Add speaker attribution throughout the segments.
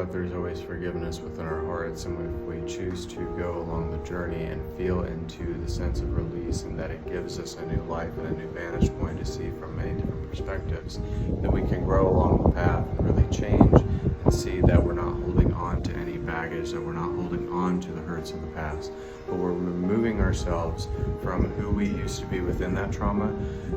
Speaker 1: that there's always forgiveness within our hearts, and if we choose to go along the journey and feel into the sense of release, and that it gives us a new life and a new vantage point to see from many different perspectives, then we can grow along the path and really change and see that we're not holding on to any baggage, that we're not holding on to the hurts of the past, but we're removing ourselves from who we used to be within that trauma,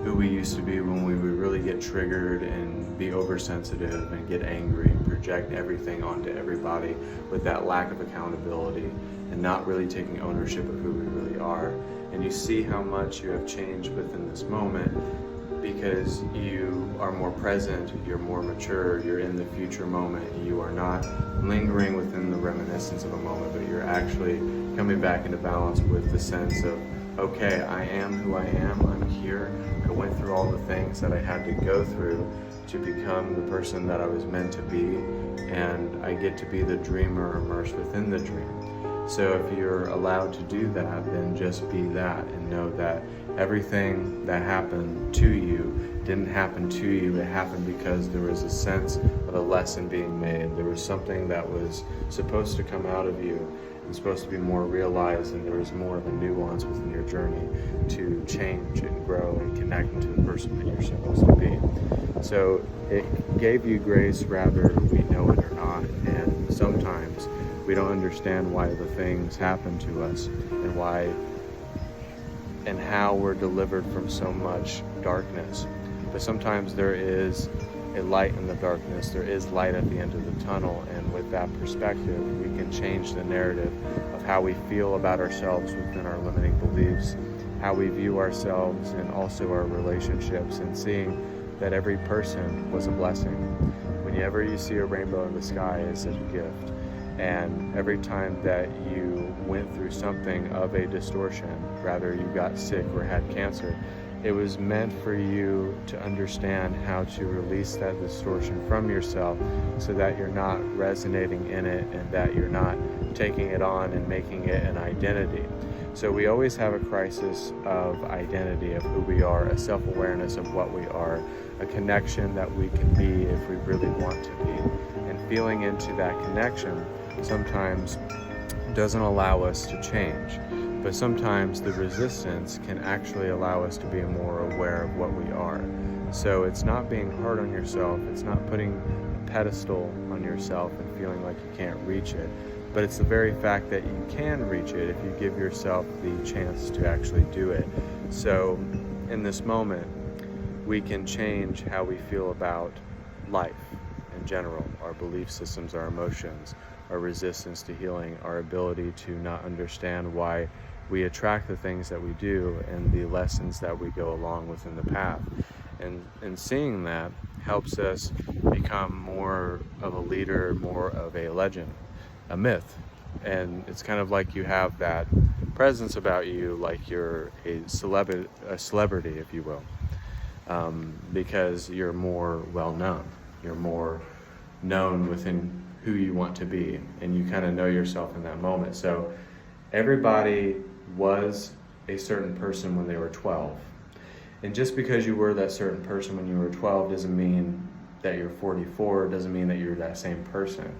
Speaker 1: who we used to be when we would really get triggered and be oversensitive and get angry and project everything onto everybody with that lack of accountability and not really taking ownership of who we really are. And you see how much you have changed within this moment because you are more present, you're more mature, you're in the future moment, you are not lingering within the reminiscence of a moment, but you're actually coming back into balance with the sense of, okay, I am who I am, I'm here, I went through all the things that I had to go through to become the person that I was meant to be, and I get to be the dreamer immersed within the dream. So if you're allowed to do that, then just be that and know that everything that happened to you didn't happen to you, it happened because there was a sense of a lesson being made. There was something that was supposed to come out of you and supposed to be more realized, and there was more of a nuance within your journey to change and grow and connect into the person that you're supposed to be. So it gave you grace, whether we know it or not, and sometimes we don't understand why the things happen to us and why and how we're delivered from so much darkness. But sometimes there is a light in the darkness, there is light at the end of the tunnel, and with that perspective, we can change the narrative of how we feel about ourselves within our limiting beliefs, how we view ourselves and also our relationships, and seeing that every person was a blessing. Whenever you see a rainbow in the sky, it's a gift. And every time that you went through something of a distortion, rather you got sick or had cancer, it was meant for you to understand how to release that distortion from yourself so that you're not resonating in it and that you're not taking it on and making it an identity. So we always have a crisis of identity, of who we are, a self-awareness of what we are, a connection that we can be if we really want to be. And feeling into that connection sometimes doesn't allow us to change, but sometimes the resistance can actually allow us to be more aware of what we are. So it's not being hard on yourself, it's not putting a pedestal on yourself and feeling like you can't reach it, but it's the very fact that you can reach it if you give yourself the chance to actually do it. So in this moment, we can change how we feel about life in general, our belief systems, our emotions, our resistance to healing, our ability to not understand why we attract the things that we do and the lessons that we go along within the path. And seeing that helps us become more of a leader, more of a legend, a myth. And it's kind of like you have that presence about you, like you're a celebrity, if you will, because you're more well-known. You're more known within who you want to be, and you kind of know yourself in that moment. So everybody was a certain person when they were 12. And just because you were that certain person when you were 12 doesn't mean that you're 44, doesn't mean that you're that same person.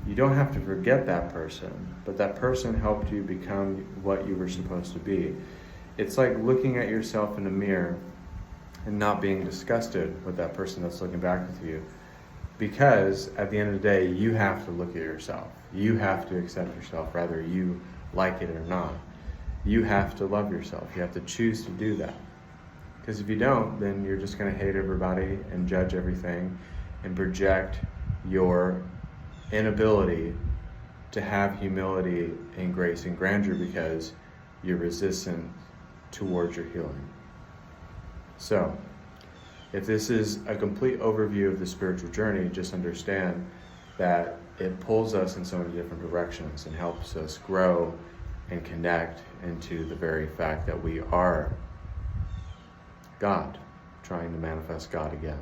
Speaker 1: You don't have to forget that person, but that person helped you become what you were supposed to be. It's like looking at yourself in a mirror and not being disgusted with that person that's looking back with you. Because at the end of the day, you have to look at yourself. You have to accept yourself, whether you like it or not. You have to love yourself. You have to choose to do that. Because if you don't, then you're just going to hate everybody and judge everything and project your inability to have humility and grace and grandeur because you're resistant towards your healing. So, if this is a complete overview of the spiritual journey, just understand that it pulls us in so many different directions and helps us grow and connect into the very fact that we are God, trying to manifest God again.